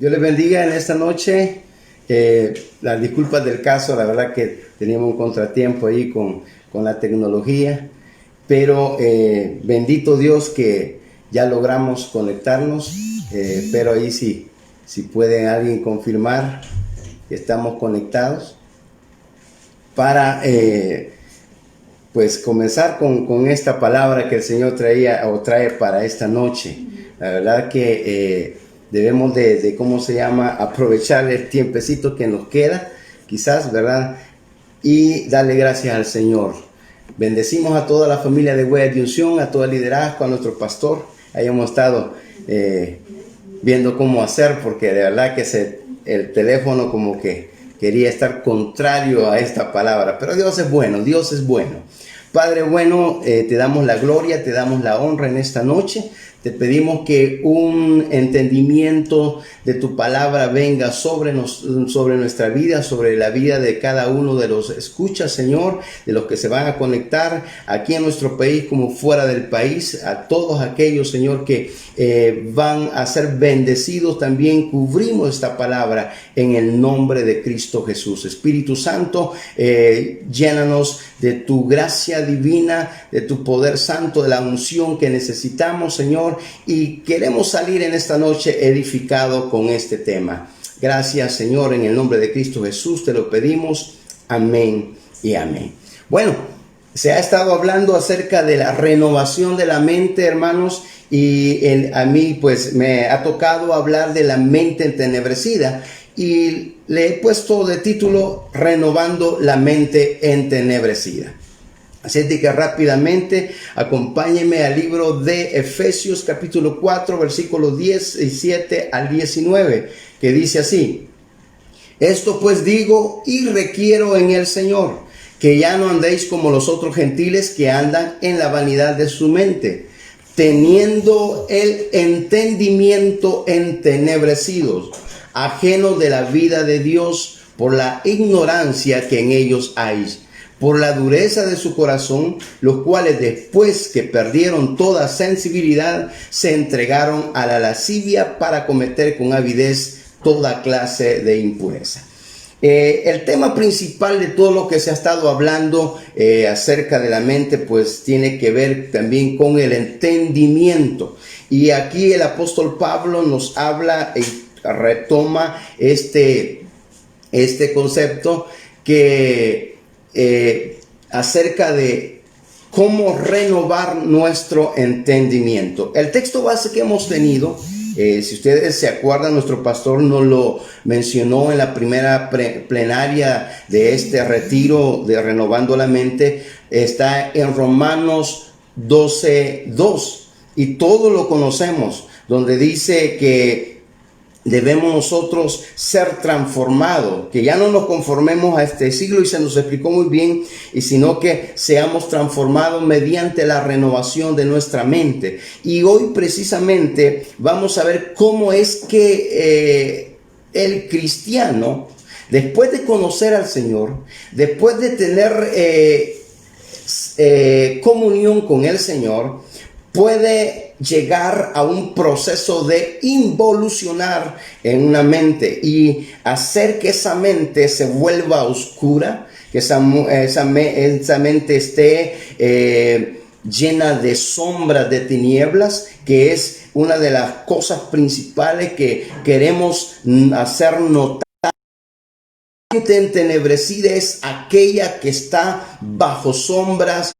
Dios les bendiga en esta noche. Las disculpas del caso, la verdad que teníamos un contratiempo ahí con la tecnología, pero bendito Dios que ya logramos conectarnos, pero ahí sí, si puede alguien confirmar que estamos conectados para pues comenzar con esta palabra que el Señor trae para esta noche. La verdad que debemos de ¿cómo se llama? Aprovechar el tiempecito que nos queda, quizás, ¿verdad? Y darle gracias al Señor. Bendecimos a toda la familia de Huella de Unción, a todo el liderazgo, a nuestro pastor. Ahí hemos estado viendo cómo hacer, porque de verdad que el teléfono como que quería estar contrario a esta palabra. Pero Dios es bueno, Dios es bueno. Padre bueno, te damos la gloria, te damos la honra en esta noche. Te pedimos que un entendimiento de tu palabra venga sobre nuestra vida, sobre la vida de cada uno de los escuchas, Señor, de los que se van a conectar aquí en nuestro país como fuera del país, a todos aquellos, Señor, que van a ser bendecidos también. Cubrimos esta palabra en el nombre de Cristo Jesús. Espíritu Santo, llénanos de tu gracia divina, de tu poder santo, de la unción que necesitamos, Señor, y queremos salir en esta noche edificado con este tema. Gracias, Señor, en el nombre de Cristo Jesús te lo pedimos. Amén y amén. Bueno, se ha estado hablando acerca de la renovación de la mente, hermanos, y a mí pues me ha tocado hablar de la mente entenebrecida, y le he puesto de título Renovando la mente entenebrecida. Así es de que rápidamente acompáñenme al libro de Efesios capítulo 4 versículos 17 al 19, que dice así: esto pues digo y requiero en el Señor, que ya no andéis como los otros gentiles que andan en la vanidad de su mente, teniendo el entendimiento entenebrecidos, ajenos de la vida de Dios por la ignorancia que en ellos hay, por la dureza de su corazón, los cuales después que perdieron toda sensibilidad, se entregaron a la lascivia para cometer con avidez toda clase de impureza. El tema principal de todo lo que se ha estado hablando acerca de la mente, pues tiene que ver también con el entendimiento. Y aquí el apóstol Pablo nos habla y retoma este concepto que acerca de cómo renovar nuestro entendimiento. El texto base que hemos tenido, si ustedes se acuerdan, nuestro pastor nos lo mencionó en la primera plenaria de este retiro de Renovando la Mente, está en Romanos 12:2, y todo lo conocemos, donde dice que debemos nosotros ser transformados, que ya no nos conformemos a este siglo, y se nos explicó muy bien, y sino que seamos transformados mediante la renovación de nuestra mente. Y hoy precisamente vamos a ver cómo es que el cristiano, después de conocer al Señor, después de tener comunión con el Señor, puede llegar a un proceso de involucionar en una mente y hacer que esa mente se vuelva oscura, que esa mente esté llena de sombras, de tinieblas, que es una de las cosas principales que queremos hacer notar. La mente entenebrecida es aquella que está bajo sombras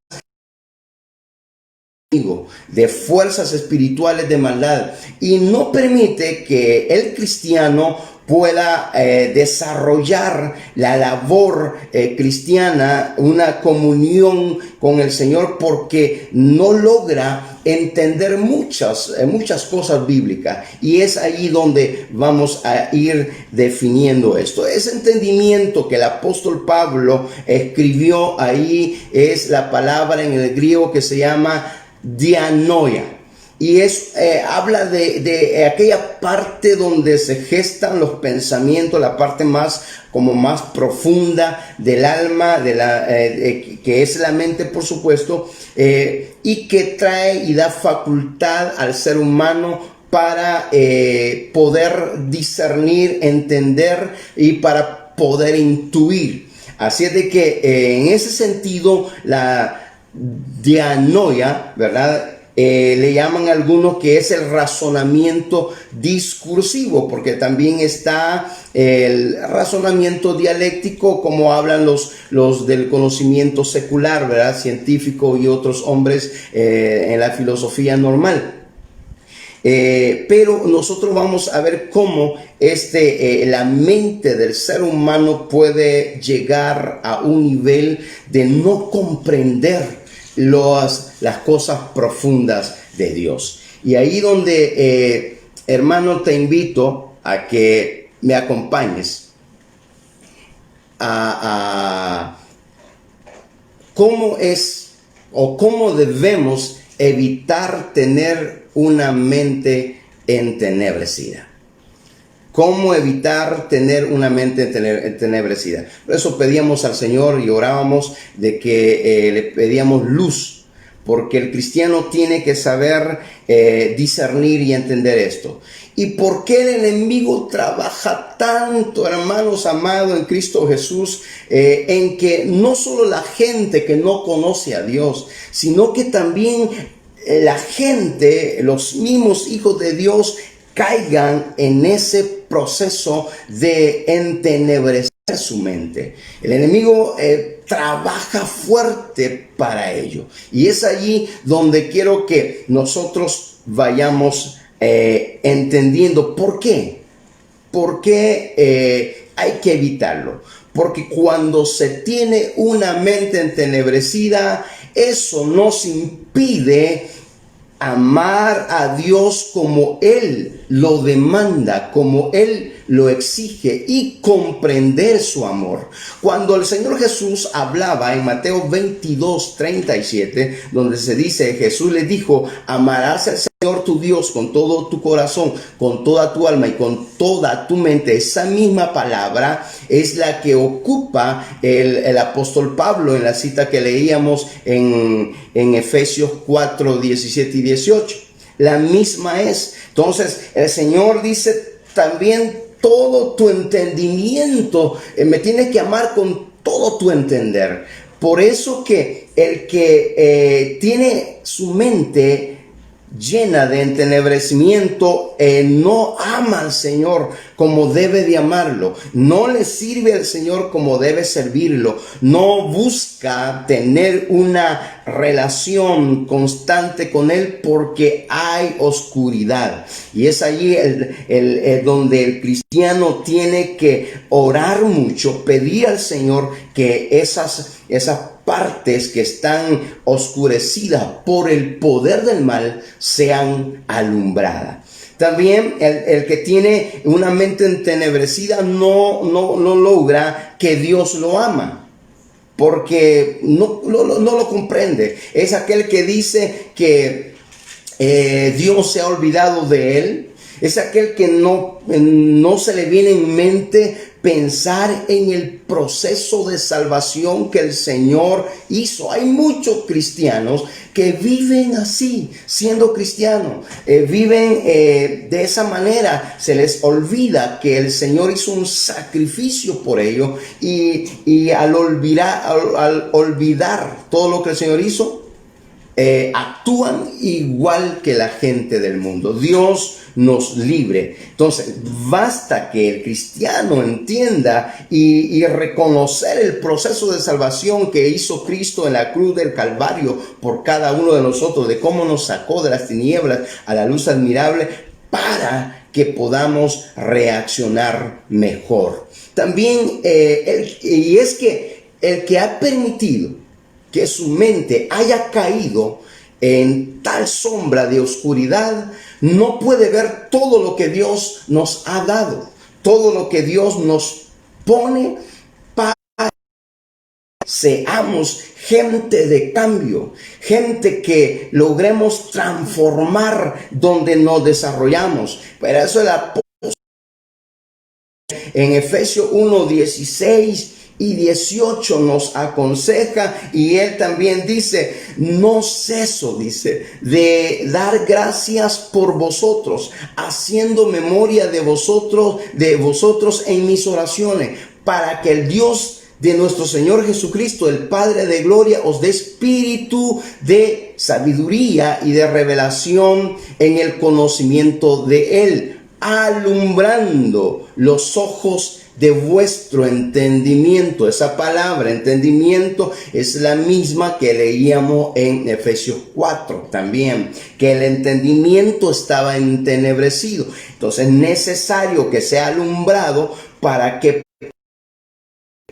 de fuerzas espirituales de maldad, y no permite que el cristiano pueda desarrollar la labor cristiana, una comunión con el Señor, porque no logra entender muchas cosas bíblicas. Y es ahí donde vamos a ir definiendo esto. Ese entendimiento que el apóstol Pablo escribió ahí es la palabra en el griego que se llama dianoia, y habla de aquella parte donde se gestan los pensamientos, la parte más profunda del alma, que es la mente, por supuesto, y que trae y da facultad al ser humano para poder discernir, entender y para poder intuir. Así es de que en ese sentido la dianoia, ¿verdad? Le llaman algunos que es el razonamiento discursivo, porque también está el razonamiento dialéctico, como hablan los del conocimiento secular, ¿verdad? Científico y otros hombres en la filosofía normal. Pero nosotros vamos a ver cómo la mente del ser humano puede llegar a un nivel de no comprender las cosas profundas de Dios. Y ahí donde, hermano, te invito a que me acompañes a cómo es o cómo debemos evitar tener una mente entenebrecida. ¿Cómo evitar tener una mente entenebrecida? Por eso pedíamos al Señor y orábamos de que le pedíamos luz, porque el cristiano tiene que saber discernir y entender esto. ¿Y por qué el enemigo trabaja tanto, hermanos amados en Cristo Jesús, en que no solo la gente que no conoce a Dios, sino que también la gente, los mismos hijos de Dios, caigan en ese proceso de entenebrecer su mente? El enemigo trabaja fuerte para ello. Y es allí donde quiero que nosotros vayamos entendiendo por qué. ¿Por qué hay que evitarlo? Porque cuando se tiene una mente entenebrecida, eso nos impide amar a Dios como Él lo demanda, como Él lo exige, y comprender su amor. Cuando el Señor Jesús hablaba en Mateo 22:37, donde se dice, Jesús le dijo, amarás al Señor tu Dios con todo tu corazón, con toda tu alma y con toda tu mente. Esa misma palabra es la que ocupa el apóstol Pablo en la cita que leíamos en Efesios 4:17 y 18. La misma es. Entonces el Señor dice también, todo tu entendimiento, me tienes que amar con todo tu entender. Por eso que el que tiene su mente llena de entenebrecimiento, no ama al Señor como debe de amarlo, no le sirve al Señor como debe servirlo, no busca tener una relación constante con Él porque hay oscuridad. Y es allí donde el cristiano tiene que orar mucho, pedir al Señor que esas partes que están oscurecidas por el poder del mal sean alumbradas. También el que tiene una mente entenebrecida no logra que Dios lo ama, porque no lo comprende. Es aquel que dice que Dios se ha olvidado de él. Es aquel que no se le viene en mente pensar en el proceso de salvación que el Señor hizo. Hay muchos cristianos que viven así, siendo cristianos. Viven de esa manera. Se les olvida que el Señor hizo un sacrificio por ello. Y al olvidar todo lo que el Señor hizo, actúan igual que la gente del mundo. Dios nos libre. Entonces basta que el cristiano entienda y reconocer el proceso de salvación que hizo Cristo en la cruz del Calvario por cada uno de nosotros, de cómo nos sacó de las tinieblas a la luz admirable, para que podamos reaccionar mejor. También y es que el que ha permitido que su mente haya caído en tal sombra de oscuridad, no puede ver todo lo que Dios nos ha dado, todo lo que Dios nos pone para que seamos gente de cambio, gente que logremos transformar donde nos desarrollamos. Para eso el apóstol en Efesios 1:16 y 18 nos aconseja, y él también dice: no ceso, dice, de dar gracias por vosotros, haciendo memoria de vosotros en mis oraciones, para que el Dios de nuestro Señor Jesucristo, el Padre de gloria, os dé espíritu de sabiduría y de revelación en el conocimiento de Él, alumbrando los ojos de vuestro entendimiento. Esa palabra entendimiento es la misma que leíamos en Efesios 4 también, que el entendimiento estaba entenebrecido. Entonces es necesario que sea alumbrado para que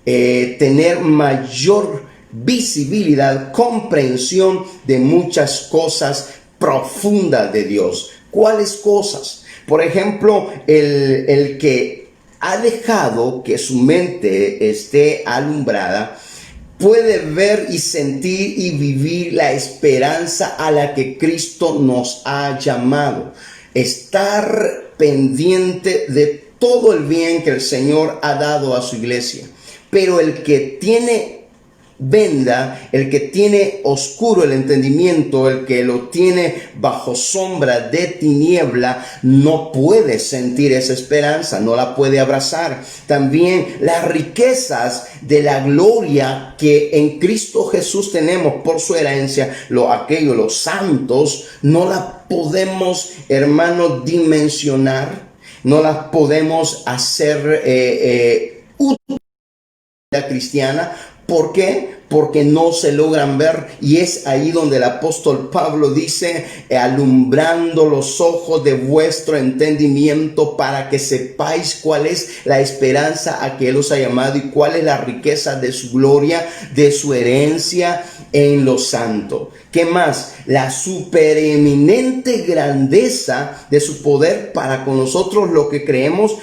tener mayor visibilidad, comprensión de muchas cosas profundas de Dios. ¿Cuáles cosas? Por ejemplo, el que ha dejado que su mente esté alumbrada puede ver y sentir y vivir la esperanza a la que Cristo nos ha llamado. Estar pendiente de todo el bien que el Señor ha dado a su iglesia. Pero el que tiene venda, el que tiene oscuro el entendimiento, el que lo tiene bajo sombra de tiniebla, no puede sentir esa esperanza, no la puede abrazar. También las riquezas de la gloria que en Cristo Jesús tenemos por su herencia, los santos, no la podemos, hermanos, dimensionar, no las podemos hacer útil la cristiana. ¿Por qué? Porque no se logran ver, y es ahí donde el apóstol Pablo dice: alumbrando los ojos de vuestro entendimiento, para que sepáis cuál es la esperanza a que Él os ha llamado y cuál es la riqueza de su gloria, de su herencia en los santos. ¿Qué más? La supereminente grandeza de su poder para con nosotros, lo que creemos,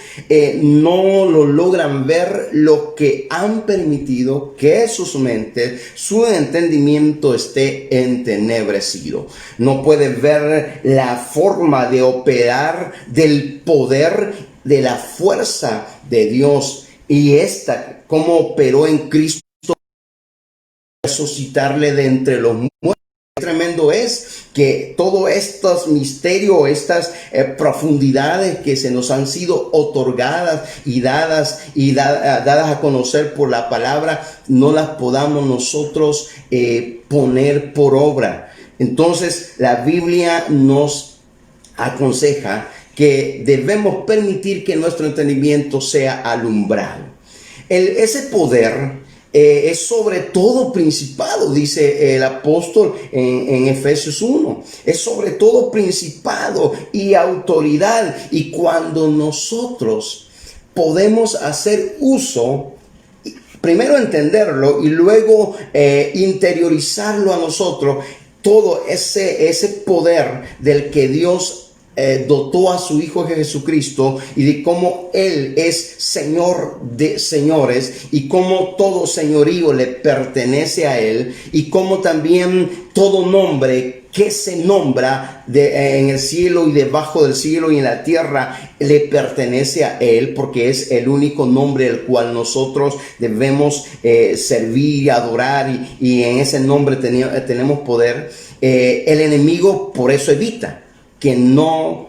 no lo logran ver lo que han permitido que sus mentes, su entendimiento esté entenebrecido. No pueden ver la forma de operar del poder, de la fuerza de Dios, y esta, cómo operó en Cristo, resucitarle de entre los muertos. Tremendo es que todos estos misterios, estas profundidades que se nos han sido otorgadas y dadas a conocer por la palabra, no las podamos nosotros poner por obra. Entonces la Biblia nos aconseja que debemos permitir que nuestro entendimiento sea alumbrado. Ese poder es sobre todo principado, dice el apóstol en Efesios 1. Es sobre todo principado y autoridad. Y cuando nosotros podemos hacer uso, primero entenderlo y luego interiorizarlo a nosotros, todo ese poder del que Dios dotó a su Hijo Jesucristo, y de cómo Él es Señor de señores, y cómo todo señorío le pertenece a Él, y cómo también todo nombre que se nombra en el cielo y debajo del cielo y en la tierra le pertenece a Él, porque es el único nombre el cual nosotros debemos servir y adorar, y en ese nombre tenemos poder. El enemigo por eso evita que no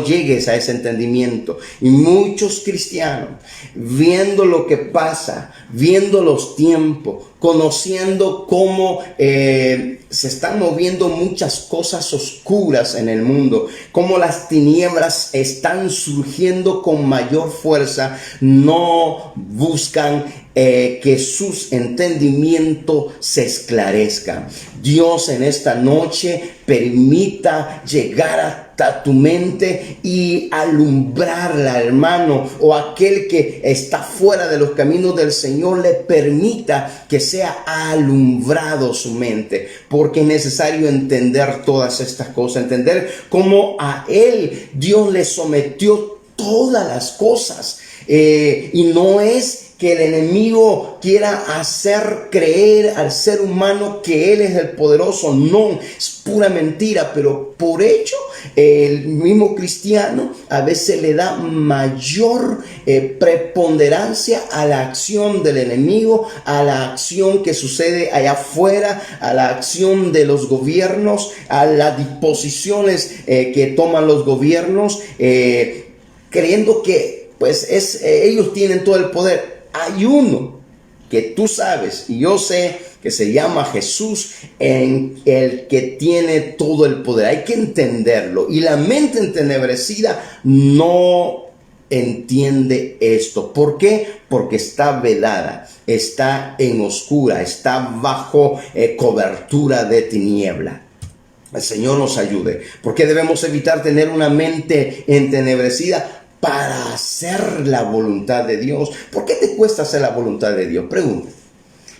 llegues a ese entendimiento. Y muchos cristianos, viendo lo que pasa, viendo los tiempos, conociendo cómo se están moviendo muchas cosas oscuras en el mundo, cómo las tinieblas están surgiendo con mayor fuerza, no buscan que sus entendimientos se esclarezcan. Dios en esta noche permita llegar hasta tu mente y alumbrarla, hermano, o aquel que está fuera de los caminos del Señor, le permita que sea alumbrado su mente, porque es necesario entender todas estas cosas, entender cómo a Él Dios le sometió todas las cosas, y no es que el enemigo quiera hacer creer al ser humano que él es el poderoso. No, es pura mentira, pero por hecho el mismo cristiano a veces le da mayor preponderancia a la acción del enemigo, a la acción que sucede allá afuera, a la acción de los gobiernos, a las disposiciones que toman los gobiernos, creyendo que pues ellos tienen todo el poder. Hay uno que tú sabes y yo sé que se llama Jesús, en el que tiene todo el poder. Hay que entenderlo, y la mente entenebrecida no entiende esto. ¿Por qué? Porque está velada, está en oscura, está bajo cobertura de tiniebla. El Señor nos ayude, porque debemos evitar tener una mente entenebrecida para hacer la voluntad de Dios. ¿Por qué te cuesta hacer la voluntad de Dios? Pregunta.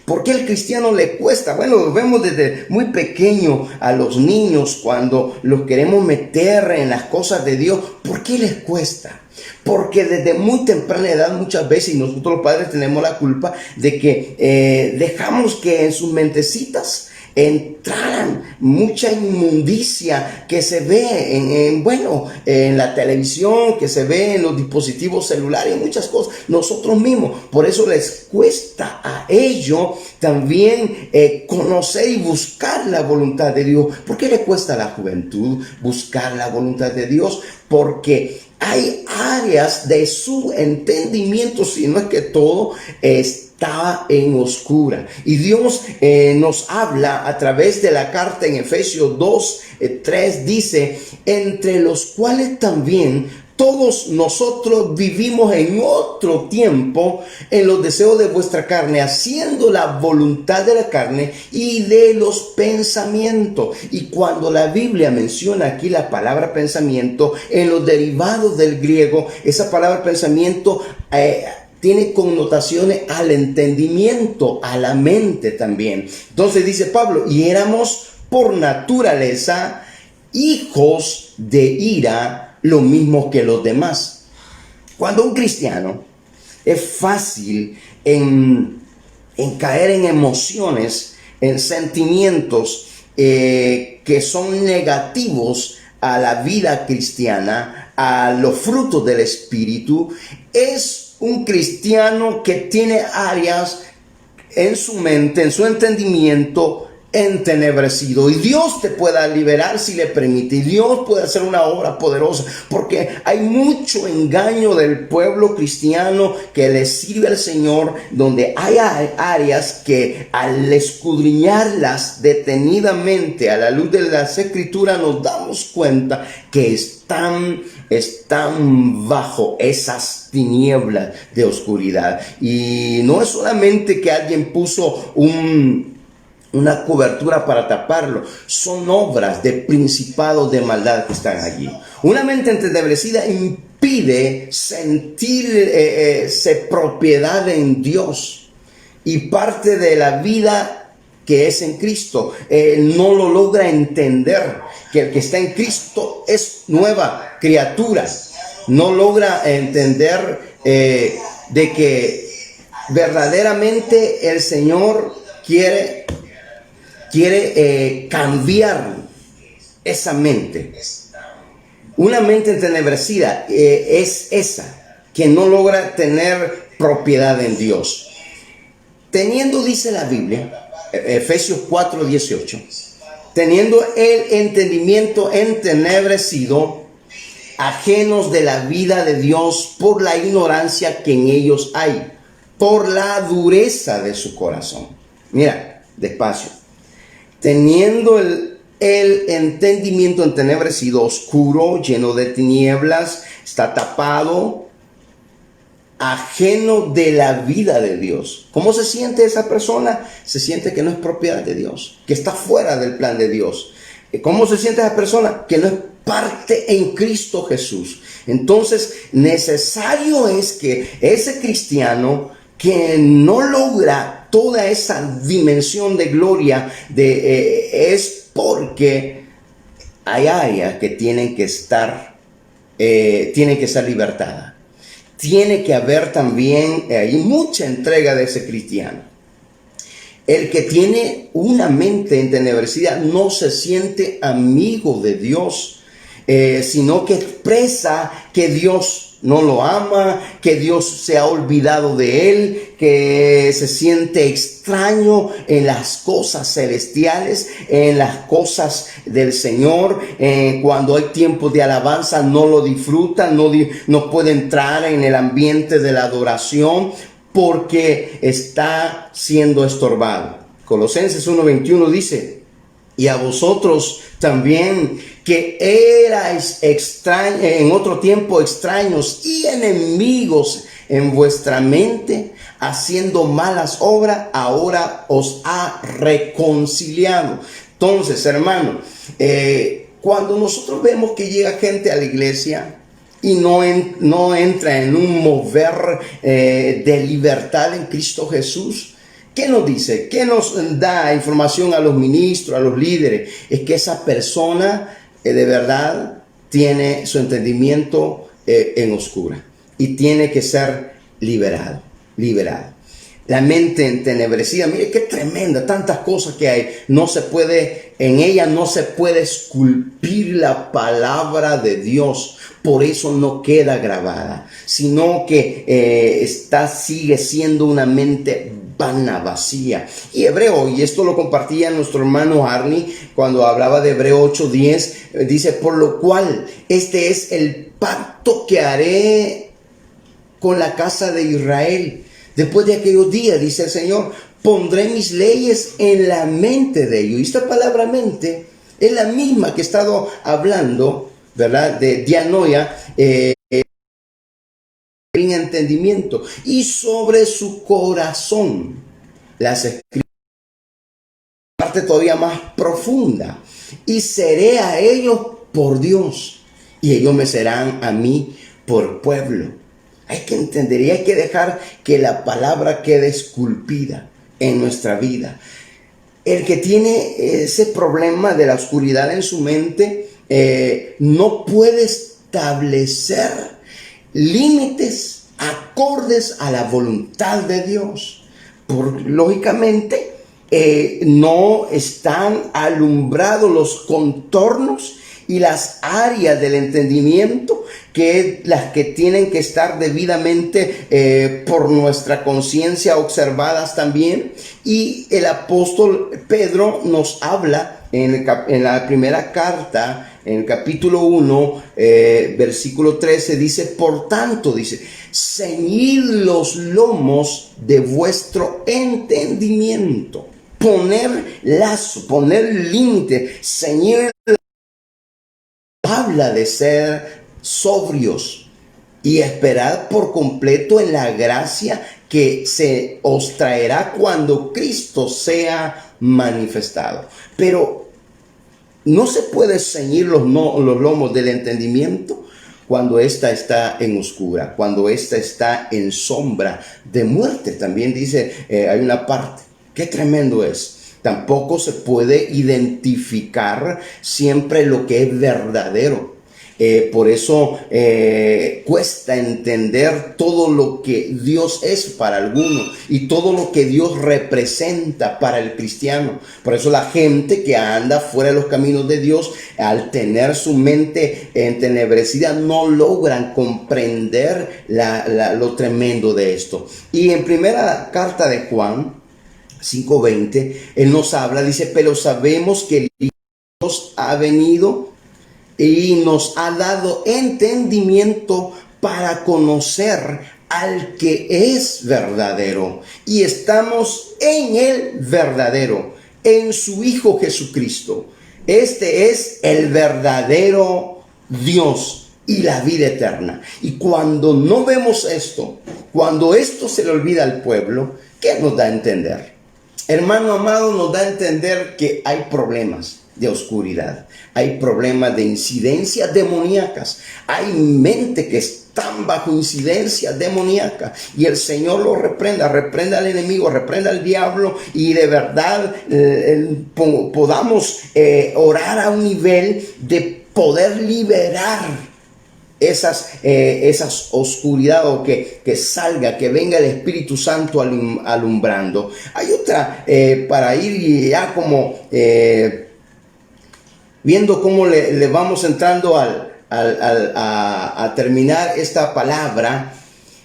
¿Por qué al cristiano le cuesta? Bueno, lo vemos desde muy pequeño a los niños cuando los queremos meter en las cosas de Dios. ¿Por qué les cuesta? Porque desde muy temprana edad muchas veces, y nosotros los padres tenemos la culpa de que dejamos que en sus mentecitas entraran mucha inmundicia que se ve en la televisión, que se ve en los dispositivos celulares, muchas cosas, nosotros mismos. Por eso les cuesta a ellos también conocer y buscar la voluntad de Dios. ¿Por qué le cuesta a la juventud buscar la voluntad de Dios? Porque hay áreas de su entendimiento, si no es que todo, está en oscura. Y Dios nos habla a través de la carta en Efesios 2:3, dice: entre los cuales también todos nosotros vivimos en otro tiempo en los deseos de vuestra carne, haciendo la voluntad de la carne y de los pensamientos. Y cuando la Biblia menciona aquí la palabra pensamiento, en los derivados del griego, esa palabra pensamiento tiene connotaciones al entendimiento, a la mente también. Entonces dice Pablo: y éramos por naturaleza hijos de ira, lo mismo que los demás. Cuando un cristiano es fácil en caer en emociones, en sentimientos que son negativos a la vida cristiana, a los frutos del Espíritu, es un cristiano que tiene áreas en su mente, en su entendimiento, entenebrecido. Y Dios te pueda liberar si le permite. Y Dios puede hacer una obra poderosa, porque hay mucho engaño del pueblo cristiano que le sirve al Señor, donde hay áreas que al escudriñarlas detenidamente a la luz de las Escrituras nos damos cuenta que están bajo esas tinieblas de oscuridad. Y no es solamente que alguien puso una cobertura para taparlo, son obras de principados de maldad que están allí. Una mente entenebrecida impide sentirse propiedad en Dios, y parte de la vida que es en Cristo no lo logra entender, que el que está en Cristo es nueva criatura. No logra entender de que verdaderamente el Señor quiere cambiar esa mente. Una mente entenebrecida es esa que no logra tener propiedad en Dios. Teniendo, dice la Biblia, Efesios 4:18, teniendo el entendimiento entenebrecido, ajenos de la vida de Dios por la ignorancia que en ellos hay, por la dureza de su corazón. Mira, despacio. Teniendo el entendimiento entenebrecido, oscuro, lleno de tinieblas, está tapado, ajeno de la vida de Dios. ¿Cómo se siente esa persona? Se siente que no es propiedad de Dios, que está fuera del plan de Dios. ¿Cómo se siente esa persona? Que no es parte en Cristo Jesús. Entonces, necesario es que ese cristiano que no logra toda esa dimensión de gloria es porque hay áreas que tienen que estar libertadas. tiene que haber también hay mucha entrega de ese cristiano. El que tiene una mente entenebrecida no se siente amigo de Dios, sino que expresa que Dios no lo ama, que Dios se ha olvidado de él, que se siente extraño en las cosas celestiales, en las cosas del Señor. Cuando hay tiempo de alabanza no lo disfruta, no puede entrar en el ambiente de la adoración porque está siendo estorbado. Colosenses 1:21 dice: y a vosotros también, que erais en otro tiempo extraños y enemigos en vuestra mente, haciendo malas obras, ahora os ha reconciliado. Entonces, hermano, cuando nosotros vemos que llega gente a la iglesia y no entra en un mover de libertad en Cristo Jesús, ¿qué nos dice? ¿Qué nos da información a los ministros, a los líderes? Es que esa persona de verdad tiene su entendimiento en oscura y tiene que ser liberado. La mente entenebrecida, mire qué tremenda, tantas cosas que hay. En ella no se puede esculpir la palabra de Dios. Por eso no queda grabada, sino que sigue siendo una mente vana, vacía. Y Hebreo, y esto lo compartía nuestro hermano Arnie cuando hablaba de Hebreo 8:10, dice: por lo cual este es el pacto que haré con la casa de Israel. Después de aquellos días, dice el Señor, pondré mis leyes en la mente de ellos. Y esta palabra mente es la misma que he estado hablando, ¿verdad? De dianoia, en entendimiento. Y sobre su corazón las escribiré, parte todavía más profunda. Y seré a ellos por Dios, y ellos me serán a mí por pueblo. Hay que entender y hay que dejar que la palabra quede esculpida en nuestra vida. El que tiene ese problema de la oscuridad en su mente no puede establecer límites acordes a la voluntad de Dios. Lógicamente no están alumbrados los contornos y las áreas del entendimiento, que las que tienen que estar debidamente por nuestra conciencia observadas también. Y el apóstol Pedro nos habla en la primera carta, en el capítulo 1, versículo 13, dice: por tanto, dice, ceñid los lomos de vuestro entendimiento. Poner lazo, poner límite, ceñir. Habla de ser sobrios y esperad por completo en la gracia que se os traerá cuando Cristo sea manifestado. Pero no se puede ceñir los lomos del entendimiento cuando ésta está en oscura, cuando ésta está en sombra de muerte. También dice, hay una parte, qué tremendo es. Tampoco se puede identificar siempre lo que es verdadero. Por eso cuesta entender todo lo que Dios es para algunos y todo lo que Dios representa para el cristiano. Por eso la gente que anda fuera de los caminos de Dios, al tener su mente entenebrecida, no logran comprender lo tremendo de esto. Y en primera carta de Juan 5:20, él nos habla, dice: pero sabemos que Dios ha venido y nos ha dado entendimiento para conocer al que es verdadero. Y estamos en el verdadero, en su Hijo Jesucristo. Este es el verdadero Dios y la vida eterna. Y cuando no vemos esto, cuando esto se le olvida al pueblo, ¿qué nos da a entender? Hermano amado, nos da a entender que hay problemas de oscuridad, hay problemas de incidencias demoníacas, hay mente que están bajo incidencia demoníaca, y el Señor lo reprenda al enemigo, reprenda al diablo, y de verdad podamos orar a un nivel de poder liberar esas oscuridades, o que salga, que venga el Espíritu Santo alumbrando. Hay otra, para ir ya como viendo cómo le vamos entrando a terminar esta palabra.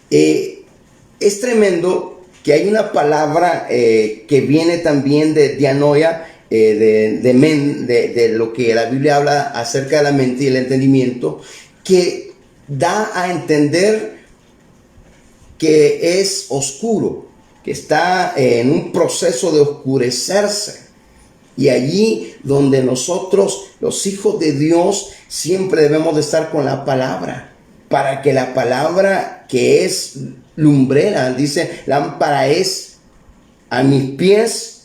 Es tremendo que hay una palabra que viene también de dianoia, de lo que la Biblia habla acerca de la mente y el entendimiento, que da a entender que es oscuro, que está en un proceso de oscurecerse. Y allí donde nosotros, los hijos de Dios, siempre debemos de estar con la palabra, para que la palabra, que es lumbrera, dice, lámpara es a mis pies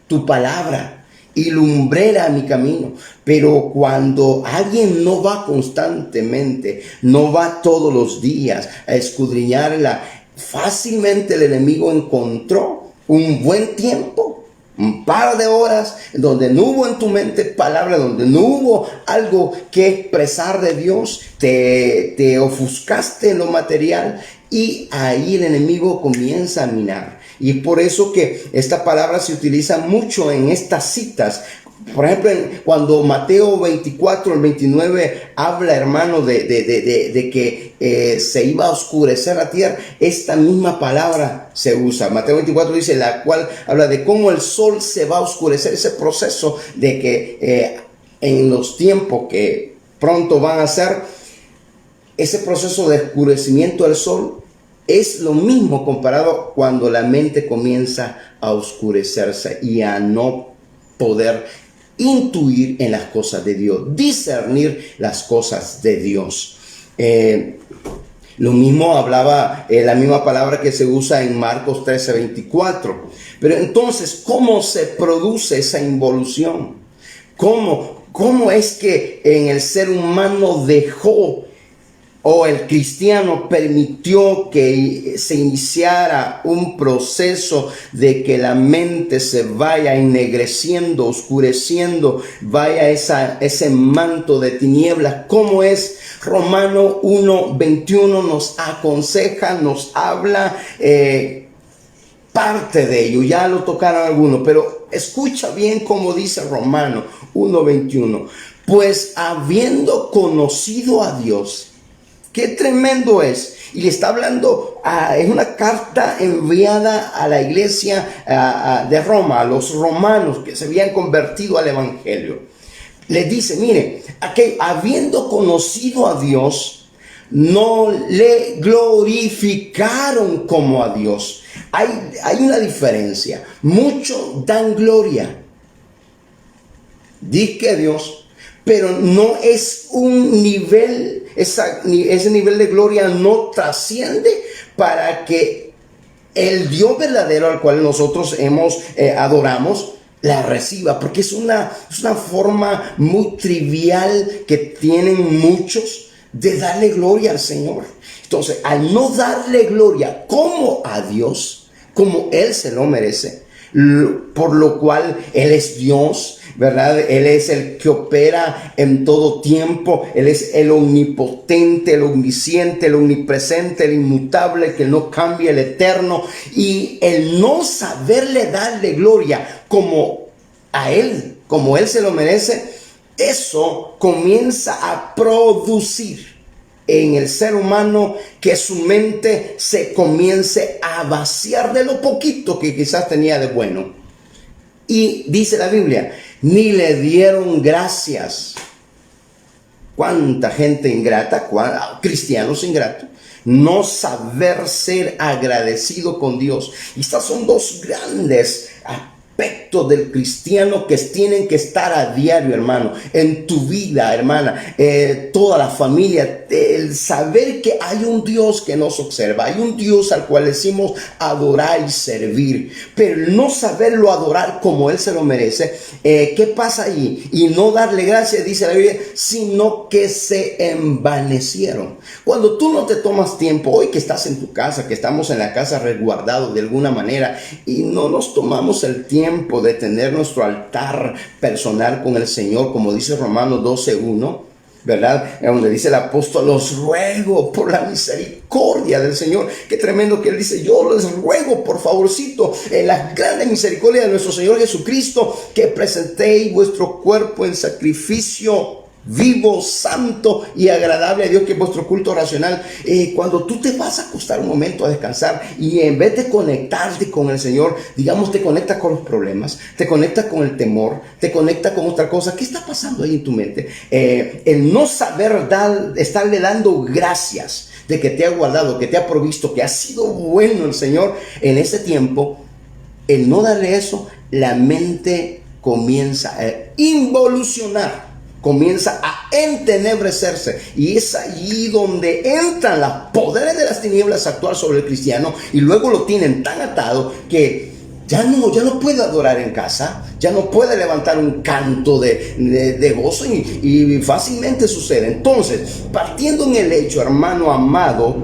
tu palabra y lumbrera a mi camino. Pero cuando alguien no va constantemente, no va todos los días a escudriñarla, fácilmente el enemigo encontró un buen tiempo, un par de horas, donde no hubo en tu mente palabra, donde no hubo algo que expresar de Dios, te ofuscaste en lo material, y ahí el enemigo comienza a minar. Y es por eso que esta palabra se utiliza mucho en estas citas. Por ejemplo, cuando Mateo 24, el 29 habla, hermano, de que se iba a oscurecer la tierra, esta misma palabra se usa. Mateo 24 dice, la cual habla de cómo el sol se va a oscurecer, ese proceso de que en los tiempos que pronto van a ser, ese proceso de oscurecimiento del sol es lo mismo comparado cuando la mente comienza a oscurecerse y a no poder intuir en las cosas de Dios, discernir las cosas de Dios. Lo mismo hablaba la misma palabra que se usa en Marcos 13:24. Pero entonces, ¿cómo se produce esa involución? ¿Cómo es que en el ser humano dejó, o el cristiano permitió que se iniciara un proceso de que la mente se vaya ennegreciendo, oscureciendo, vaya ese manto de tinieblas? ¿Cómo es? Romano 1:21 nos aconseja, nos habla parte de ello. Ya lo tocaron algunos, pero escucha bien cómo dice Romano 1:21. Pues habiendo conocido a Dios, qué tremendo es. Y le está hablando, es una carta enviada a la iglesia de Roma, a los romanos que se habían convertido al evangelio. Les dice, mire, habiendo conocido a Dios, no le glorificaron como a Dios. Hay una diferencia. Muchos dan gloria, dice Dios, pero no es un nivel, ese nivel de gloria no trasciende para que el Dios verdadero al cual nosotros adoramos la reciba, porque es una forma muy trivial que tienen muchos de darle gloria al Señor. Entonces, al no darle gloria como a Dios, como Él se lo merece, por lo cual Él es Dios, ¿verdad? Él es el que opera en todo tiempo. Él es el omnipotente, el omnisciente, el omnipresente, el inmutable, que no cambia, el eterno. Y el no saberle darle gloria como a Él, como Él se lo merece, eso comienza a producir en el ser humano que su mente se comience a vaciar de lo poquito que quizás tenía de bueno. Y dice la Biblia, ni le dieron gracias. ¿Cuánta gente ingrata? Cristianos ingratos. No saber ser agradecido con Dios. Y estas son dos grandes aspectos del cristiano que tienen que estar a diario, hermano, en tu vida, hermana, toda la familia, el saber que hay un Dios que nos observa, hay un Dios al cual decimos adorar y servir, pero el no saberlo adorar como Él se lo merece, ¿qué pasa ahí? Y no darle gracias, dice la Biblia, sino que se envanecieron. Cuando tú no te tomas tiempo, hoy que estás en tu casa, que estamos en la casa resguardados de alguna manera, y no nos tomamos el tiempo de tener nuestro altar personal con el Señor, como dice Romanos 12:1, ¿verdad? Donde dice el apóstol, os ruego por la misericordia del Señor. Qué tremendo que él dice, yo les ruego por favorcito, en la grande misericordia de nuestro Señor Jesucristo, que presentéis vuestro cuerpo en sacrificio vivo, santo y agradable a Dios, que es vuestro culto racional. Cuando tú te vas a acostar un momento a descansar y en vez de conectarte con el Señor, digamos, te conectas con los problemas, te conectas con el temor, te conectas con otra cosa, ¿qué está pasando ahí en tu mente? El no saber estarle dando gracias de que te ha guardado, que te ha provisto, que ha sido bueno el Señor en ese tiempo. El no darle eso, la mente comienza a involucionar, comienza a entenebrecerse, y es allí donde entran los poderes de las tinieblas a actuar sobre el cristiano, y luego lo tienen tan atado que ya no puede adorar en casa, ya no puede levantar un canto de gozo, y fácilmente sucede. Entonces, partiendo en el hecho, hermano amado,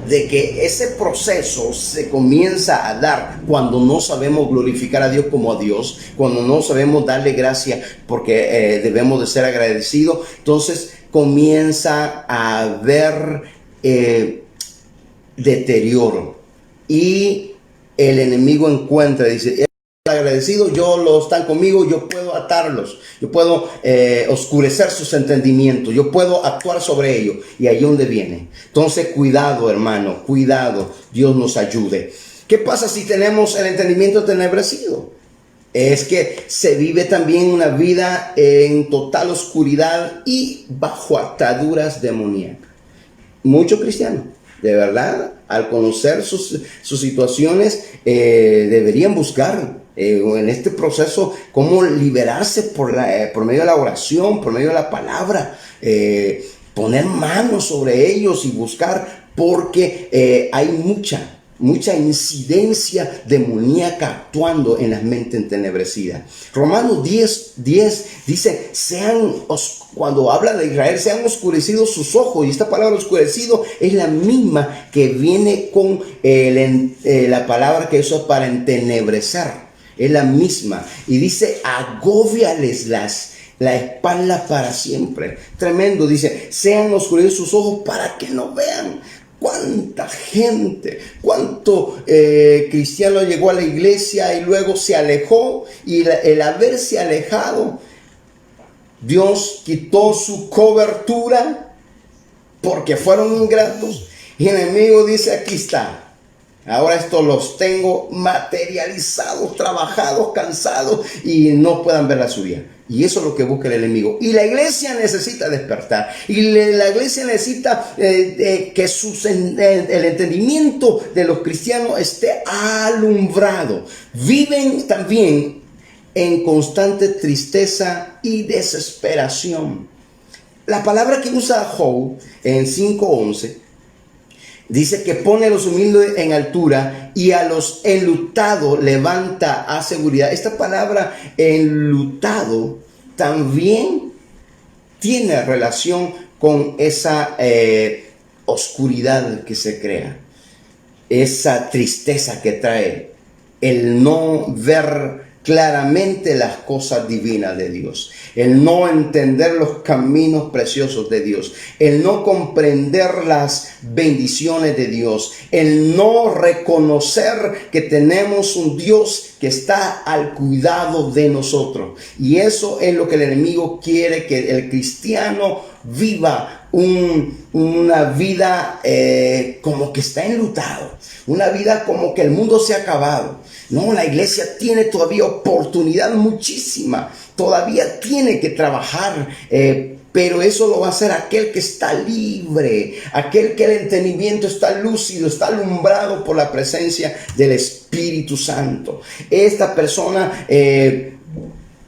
de que ese proceso se comienza a dar cuando no sabemos glorificar a Dios como a Dios, cuando no sabemos darle gracia porque debemos de ser agradecidos, entonces comienza a haber deterioro, y el enemigo encuentra, dice, agradecido, están conmigo, yo puedo atarlos, yo puedo oscurecer sus entendimientos, yo puedo actuar sobre ellos, y ahí donde viene. Entonces cuidado, hermano, cuidado, Dios nos ayude. ¿Qué pasa si tenemos el entendimiento tenebrecido? Es que se vive también una vida en total oscuridad y bajo ataduras demoníacas. Muchos cristianos, de verdad, al conocer sus situaciones, deberían buscar en este proceso cómo liberarse por medio de la oración, por medio de la palabra, poner manos sobre ellos y buscar, porque hay mucha incidencia demoníaca actuando en las mentes entenebrecidas. Romanos 10 dice, cuando habla de Israel, sean oscurecidos sus ojos, y esta palabra oscurecido es la misma que viene con la palabra que usa para entenebrecer, es la misma, y dice, agóbiales la espalda para siempre. Tremendo, dice, sean oscurecidos sus ojos para que no vean. ¿Cuánta gente, cuánto cristiano llegó a la iglesia y luego se alejó, y el haberse alejado, Dios quitó su cobertura porque fueron ingratos, y el enemigo dice, aquí está, ahora esto los tengo materializados, trabajados, cansados, y no puedan ver la suya. Y eso es lo que busca el enemigo. Y la iglesia necesita despertar. Y la iglesia necesita que el entendimiento de los cristianos esté alumbrado. Viven también en constante tristeza y desesperación. La palabra que usa Job en 5:11 dice que pone a los humildes en altura y a los enlutados levanta a seguridad. Esta palabra enlutado también tiene relación con esa oscuridad que se crea, esa tristeza que trae el no ver claramente las cosas divinas de Dios, el no entender los caminos preciosos de Dios, el no comprender las bendiciones de Dios, el no reconocer que tenemos un Dios que está al cuidado de nosotros. Y eso es lo que el enemigo quiere, que el cristiano viva una vida como que está enlutado, una vida como que el mundo se ha acabado. No, la iglesia tiene todavía oportunidad muchísima, todavía tiene que trabajar, pero eso lo va a hacer aquel que está libre, aquel que el entendimiento está lúcido, está alumbrado por la presencia del Espíritu Santo. Esta persona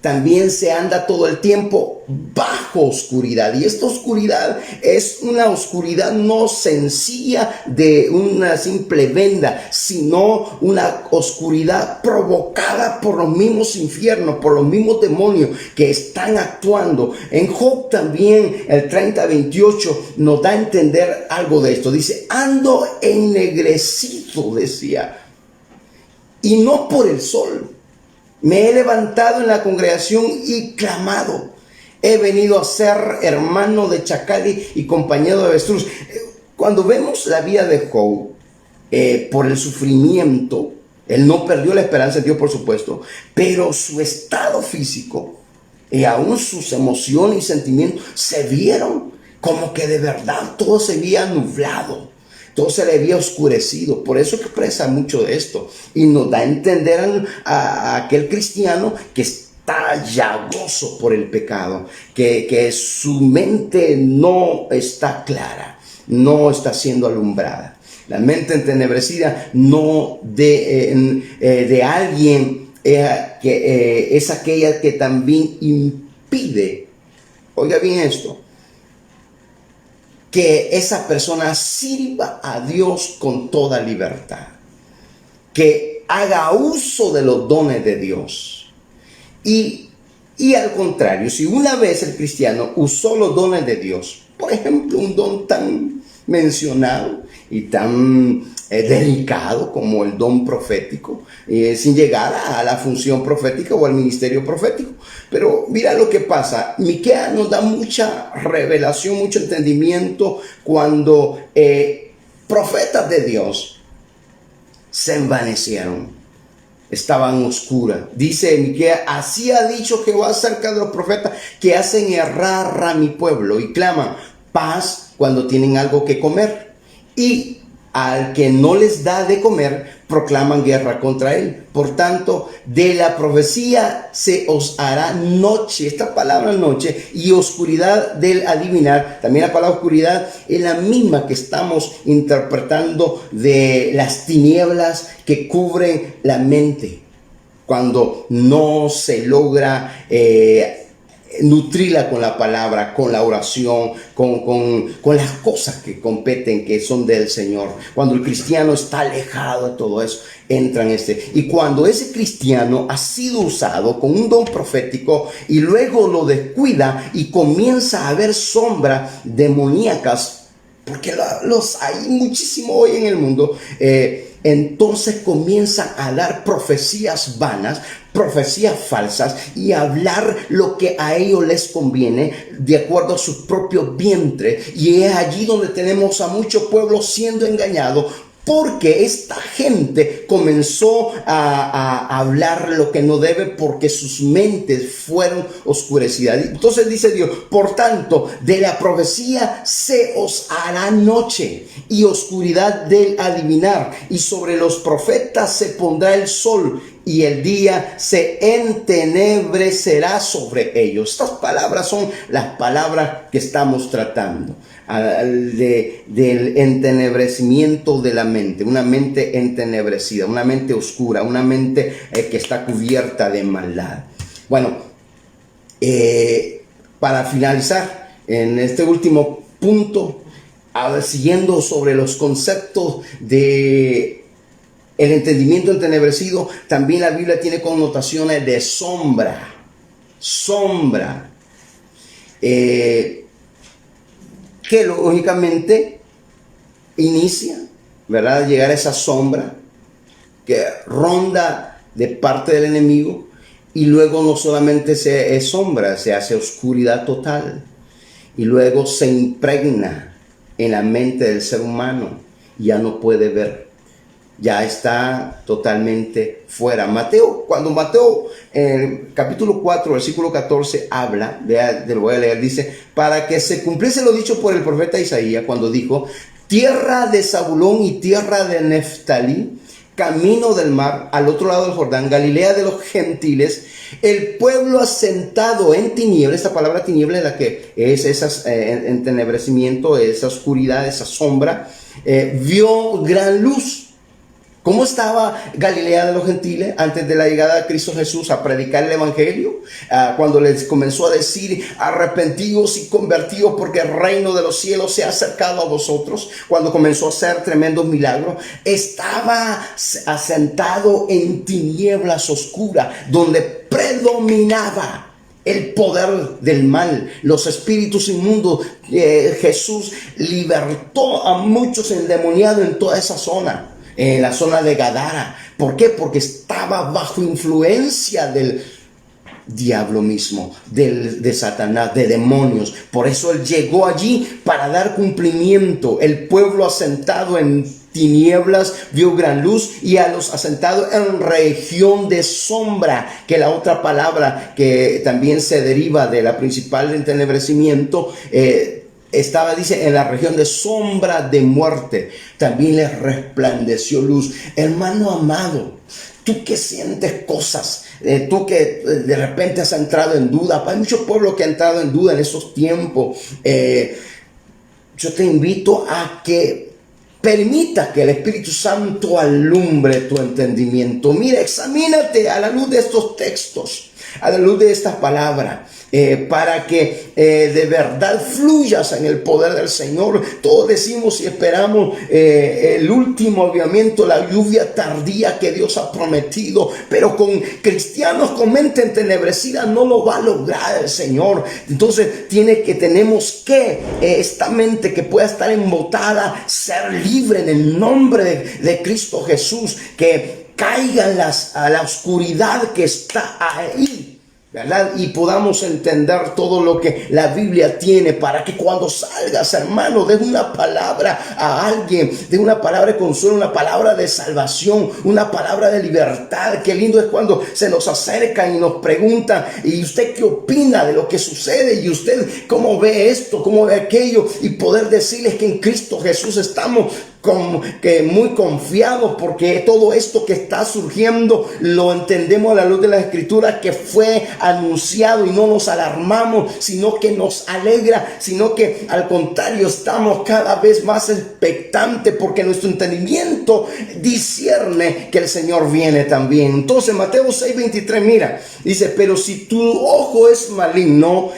también se anda todo el tiempo bajo oscuridad, y esta oscuridad es una oscuridad no sencilla de una simple venda, sino una oscuridad provocada por los mismos infiernos, por los mismos demonios que están actuando. En Job también el 30:28 nos da a entender algo de esto. Dice, ando ennegrecido, decía, y no por el sol. Me he levantado en la congregación y clamado. he venido a ser hermano de chacal y compañero de avestruz. Cuando vemos la vida de Job, por el sufrimiento, él no perdió la esperanza en Dios, por supuesto, pero su estado físico y aún sus emociones y sentimientos se vieron como que de verdad todo se había nublado, todo se le había oscurecido. Por eso que expresa mucho de esto y nos da a entender a aquel cristiano que está llagoso por el pecado, que su mente no está clara, no está siendo alumbrada. La mente entenebrecida no de alguien que es aquella que también impide, oiga bien esto, que esa persona sirva a Dios con toda libertad, que haga uso de los dones de Dios. Y al contrario, si una vez el cristiano usó los dones de Dios, por ejemplo, un don tan mencionado y tan delicado como el don profético, sin llegar a la función profética o al ministerio profético. Pero mira lo que pasa. Miqueas nos da mucha revelación, mucho entendimiento cuando profetas de Dios se envanecieron, estaban oscuras. Dice Miqueas: así ha dicho Jehová acerca de los profetas que hacen errar a mi pueblo y claman paz cuando tienen algo que comer, y al que no les da de comer proclaman guerra contra él. Por tanto, de la profecía se os hará noche, esta palabra noche, y oscuridad del adivinar. También la palabra oscuridad es la misma que estamos interpretando de las tinieblas que cubren la mente cuando no se logra nutrirla con la palabra, con la oración, con las cosas que competen, que son del Señor. Cuando el cristiano está alejado de todo eso, entra en y cuando ese cristiano ha sido usado con un don profético y luego lo descuida y comienza a ver sombras demoníacas, porque los hay muchísimo hoy en el mundo, entonces comienzan a dar profecías vanas, profecías falsas, y hablar lo que a ellos les conviene de acuerdo a su propio vientre. Y es allí donde tenemos a muchos pueblos siendo engañados, porque esta gente comenzó a hablar lo que no debe, porque sus mentes fueron oscurecidas. Entonces dice Dios: por tanto, de la profecía se os hará noche y oscuridad del adivinar, y sobre los profetas se pondrá el sol, y el día se entenebrecerá sobre ellos. Estas palabras son las palabras que estamos tratando, del entenebrecimiento de la mente, una mente entenebrecida, una mente oscura, una mente que está cubierta de maldad. Bueno, para finalizar en este último punto, siguiendo sobre los conceptos de el entendimiento entenebrecido, también la Biblia tiene connotaciones de sombra. Que lógicamente inicia, ¿verdad?, llegar a esa sombra que ronda de parte del enemigo, y luego no solamente es sombra, se hace oscuridad total, y luego se impregna en la mente del ser humano, ya no puede ver, ya está totalmente fuera. Cuando Mateo en capítulo 4 versículo 14 habla, lo voy a leer, dice: para que se cumpliese lo dicho por el profeta Isaías cuando dijo: tierra de Zabulón y tierra de Neftalí, camino del mar, al otro lado del Jordán, Galilea de los gentiles, el pueblo asentado en tinieblas. Esta palabra tiniebla es la que es ese entenebrecimiento, esa oscuridad, esa sombra, vio gran luz. ¿Cómo estaba Galilea de los gentiles antes de la llegada de Cristo Jesús a predicar el evangelio? Cuando les comenzó a decir: arrepentidos y convertidos, porque el reino de los cielos se ha acercado a vosotros. Cuando comenzó a hacer tremendos milagros, estaba asentado en tinieblas oscuras, donde predominaba el poder del mal, los espíritus inmundos. Jesús libertó a muchos endemoniados en toda esa zona, en la zona de Gadara. ¿Por qué? Porque estaba bajo influencia diablo mismo, de Satanás, de demonios. Por eso él llegó allí para dar cumplimiento. El pueblo asentado en tinieblas vio gran luz, y a los asentados en región de sombra, que la otra palabra que también se deriva de la principal de entenebrecimiento, estaba, dice, en la región de sombra de muerte, también les resplandeció luz. Hermano amado, tú que sientes cosas, tú que de repente has entrado en duda, hay mucho pueblo que ha entrado en duda en esos tiempos, yo te invito a que permita que el Espíritu Santo alumbre tu entendimiento. Mira, examínate a la luz de estos textos, a la luz de esta palabra, para que de verdad fluyas en el poder del Señor. Todos decimos y esperamos el último avivamiento, la lluvia tardía que Dios ha prometido, pero con cristianos con mente entenebrecida no lo va a lograr el Señor. Entonces tenemos que esta mente que pueda estar embotada, ser libre en el nombre de Cristo Jesús, que caigan a la oscuridad que está ahí, ¿verdad? Y podamos entender todo lo que la Biblia tiene, para que cuando salgas, hermano, dé una palabra a alguien, dé una palabra de consuelo, una palabra de salvación, una palabra de libertad. Qué lindo es cuando se nos acercan y nos preguntan: ¿y usted qué opina de lo que sucede? ¿Y usted cómo ve esto? ¿Cómo ve aquello? Y poder decirles que en Cristo Jesús estamos muy confiados, porque todo esto que está surgiendo lo entendemos a la luz de la Escritura, que fue anunciado, y no nos alarmamos, sino que nos alegra, sino que al contrario estamos cada vez más expectantes, porque nuestro entendimiento discierne que el Señor viene también. Entonces Mateo 6:23, mira, dice: pero si tu ojo es maligno,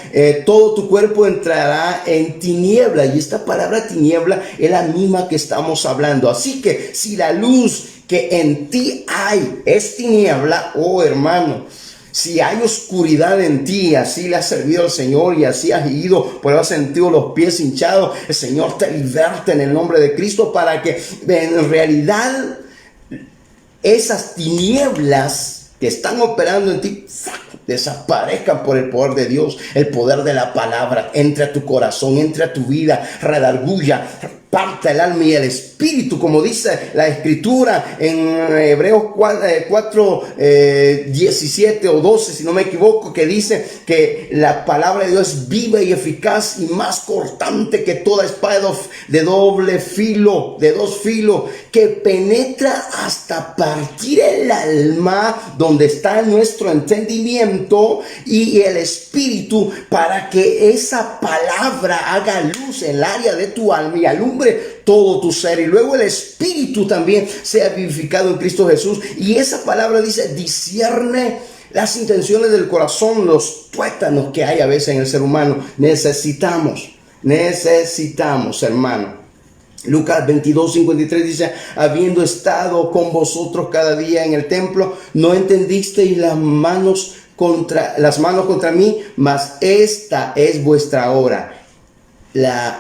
todo tu cuerpo entrará en tiniebla. Y esta palabra tiniebla es la misma que estamos hablando. Así que si la luz que en ti hay es tiniebla, oh hermano, si hay oscuridad en ti, así le has servido al Señor y así has ido, pues has sentido los pies hinchados, el Señor te liberte en el nombre de Cristo, para que en realidad esas tinieblas que están operando en ti desaparezcan por el poder de Dios. El poder de la palabra entre a tu corazón, entre a tu vida, redarguya, parta el alma y el espíritu, como dice la Escritura en Hebreos 4, 17 o 12, si no me equivoco, que dice que la palabra de Dios es viva y eficaz y más cortante que toda espada de doble filo, de dos filos, que penetra hasta partir el alma, donde está nuestro entendimiento, y el espíritu, para que esa palabra haga luz en el área de tu alma y alumbre todo tu ser, y luego el espíritu también sea vivificado en Cristo Jesús. Y esa palabra dice: discierne las intenciones del corazón, los tuétanos que hay a veces en el ser humano. Necesitamos, hermano. Lucas 22:53 dice: habiendo estado con vosotros cada día en el templo, no entendisteis las manos contra mí, mas esta es vuestra hora.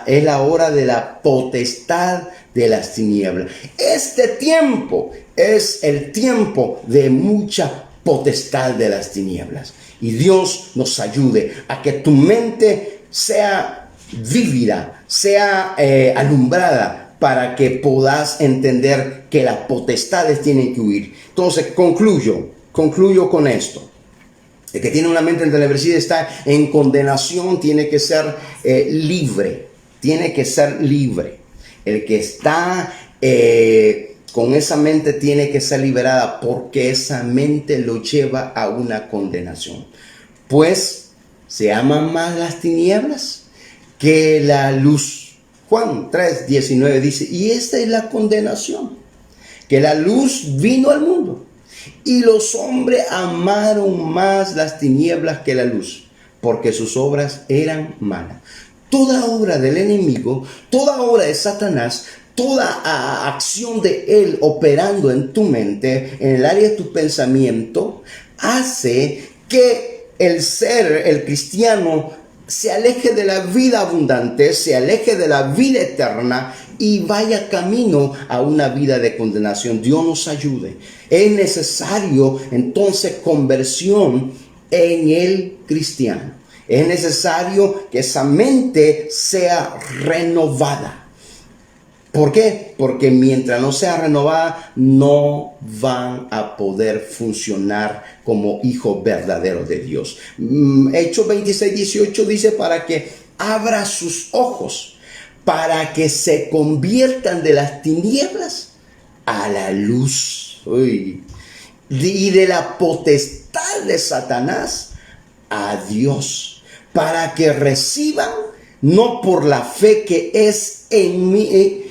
Es la hora de la potestad de las tinieblas. Este tiempo es el tiempo de mucha potestad de las tinieblas. Y Dios nos ayude a que tu mente sea vívida, sea alumbrada, para que puedas entender que las potestades tienen que huir. Entonces concluyo con esto. El que tiene una mente entenebrecida está en condenación, tiene que ser libre. El que está con esa mente tiene que ser liberada, porque esa mente lo lleva a una condenación. Pues se aman más las tinieblas que la luz. Juan 3:19 dice: y esta es la condenación, que la luz vino al mundo, y los hombres amaron más las tinieblas que la luz, porque sus obras eran malas. Toda obra del enemigo, toda obra de Satanás, toda acción de él operando en tu mente, en el área de tu pensamiento, hace que el cristiano se aleje de la vida abundante, se aleje de la vida eterna y vaya camino a una vida de condenación. Dios nos ayude. Es necesario entonces conversión en el cristiano. Es necesario que esa mente sea renovada. ¿Por qué? Porque mientras no sea renovada, no van a poder funcionar como hijos verdaderos de Dios. Hechos 26:18 dice: para que abra sus ojos, para que se conviertan de las tinieblas a la luz. Uy. Y de la potestad de Satanás a Dios, para que reciban, no por la fe que es en mí,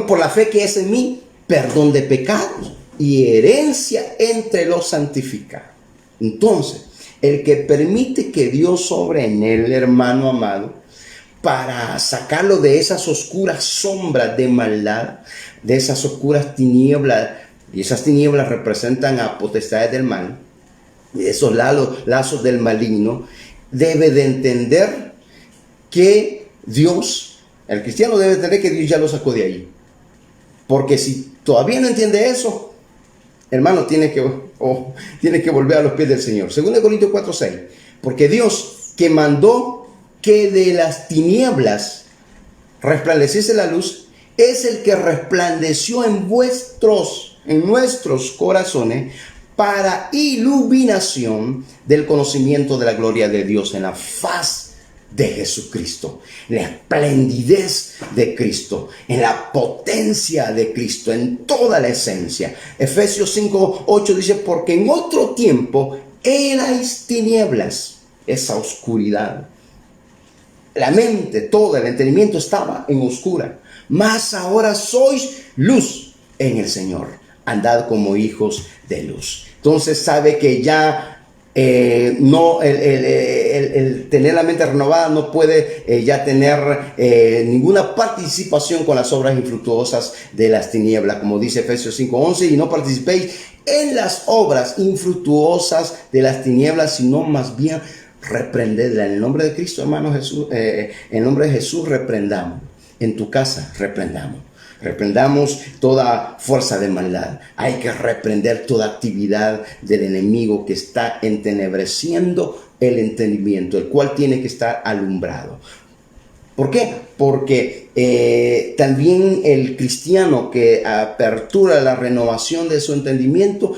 por la fe que es en mí, perdón de pecados y herencia entre los santificados. Entonces, el que permite que Dios obre en él, hermano amado, para sacarlo de esas oscuras sombras de maldad, de esas oscuras tinieblas, y esas tinieblas representan a potestades del mal, esos lazos del maligno, debe de entender que Dios, el cristiano debe entender que Dios ya lo sacó de ahí. Porque si todavía no entiende eso, hermano, tiene que volver a los pies del Señor. 2 Corintios 4:6. Porque Dios, que mandó que de las tinieblas resplandeciese la luz, es el que resplandeció en nuestros corazones para iluminación del conocimiento de la gloria de Dios en la faz de Jesucristo, la esplendidez de Cristo, en la potencia de Cristo, en toda la esencia. Efesios 5:8 dice: porque en otro tiempo erais tinieblas, esa oscuridad. La mente, todo el entendimiento estaba en oscura, mas ahora sois luz en el Señor. Andad como hijos de luz. Entonces sabe que ya el tener la mente renovada no puede ya tener ninguna participación con las obras infructuosas de las tinieblas, como dice Efesios 5:11, y no participéis en las obras infructuosas de las tinieblas, sino más bien reprendedla. En el nombre de Cristo, hermano Jesús, en el nombre de Jesús reprendamos. En tu casa reprendamos. Reprendamos toda fuerza de maldad. Hay que reprender toda actividad del enemigo que está entenebreciendo el entendimiento, el cual tiene que estar alumbrado. ¿Por qué? Porque también el cristiano que apertura la renovación de su entendimiento,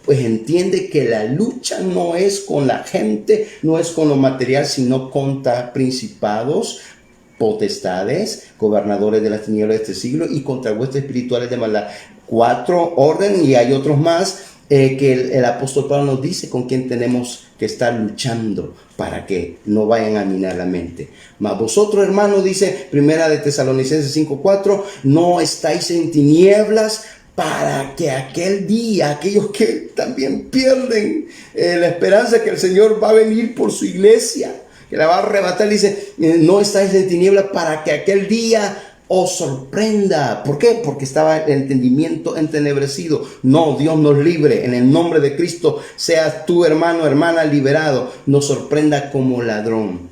pues entiende que la lucha no es con la gente, no es con lo material, sino contra principados, potestades, gobernadores de las tinieblas de este siglo y contra huestes espirituales de maldad. 4 orden, y hay otros más que el apóstol Pablo nos dice con quién tenemos que estar luchando para que no vayan a minar la mente. Mas vosotros, hermanos, dice Primera de Tesalonicenses 5:4, no estáis en tinieblas, para que aquel día, aquellos que también pierden la esperanza que el Señor va a venir por su iglesia, que la va a arrebatar, dice, no estáis en tinieblas, para que aquel día os sorprenda. ¿Por qué? Porque estaba el entendimiento entenebrecido. No, Dios nos libre. En el nombre de Cristo, seas tú, hermano, hermana, liberado. Nos sorprenda como ladrón.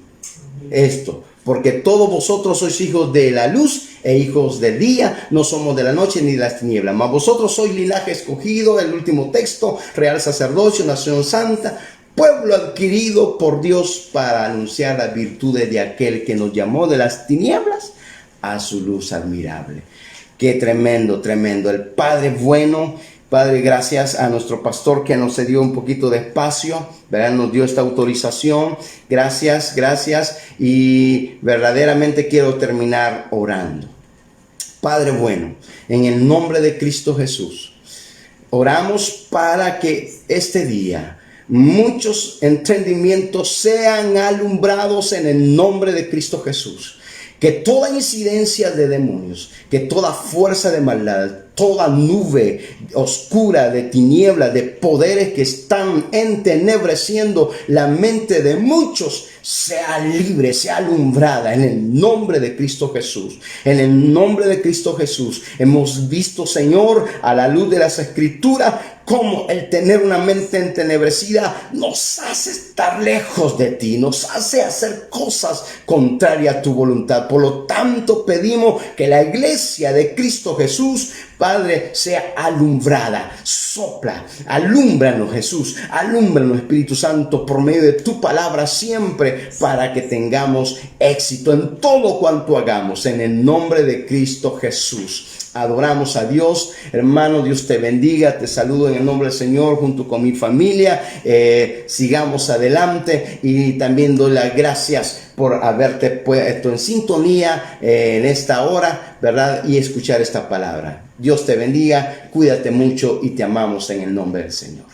Esto, porque todos vosotros sois hijos de la luz e hijos del día, no somos de la noche ni de las tinieblas. Mas vosotros sois linaje escogido, el último texto, real sacerdocio, nación santa, pueblo adquirido por Dios para anunciar las virtudes de aquel que nos llamó de las tinieblas a su luz admirable. Qué tremendo, tremendo. El Padre bueno. Padre, gracias a nuestro pastor que nos cedió un poquito de espacio, ¿verdad? Nos dio esta autorización. Gracias, gracias. Y verdaderamente quiero terminar orando. Padre bueno, en el nombre de Cristo Jesús, oramos para que este día muchos entendimientos sean alumbrados en el nombre de Cristo Jesús. Que toda incidencia de demonios, que toda fuerza de maldad, toda nube oscura de tinieblas, de poderes que están entenebreciendo la mente de muchos, sea libre, sea alumbrada en el nombre de Cristo Jesús. En el nombre de Cristo Jesús hemos visto, Señor, a la luz de las Escrituras, cómo el tener una mente entenebrecida nos hace estar lejos de ti, nos hace hacer cosas contrarias a tu voluntad. Por lo tanto, pedimos que la iglesia de Cristo Jesús, Padre, sea alumbrada. Sopla, alúmbranos, Jesús, alúmbranos, Espíritu Santo, por medio de tu palabra siempre, para que tengamos éxito en todo cuanto hagamos, en el nombre de Cristo Jesús. Adoramos a Dios, hermano. Dios te bendiga. Te saludo en el nombre del Señor junto con mi familia. Sigamos adelante, y también doy las gracias por haberte puesto en sintonía en esta hora, ¿verdad? Y escuchar esta palabra. Dios te bendiga, cuídate mucho y te amamos en el nombre del Señor.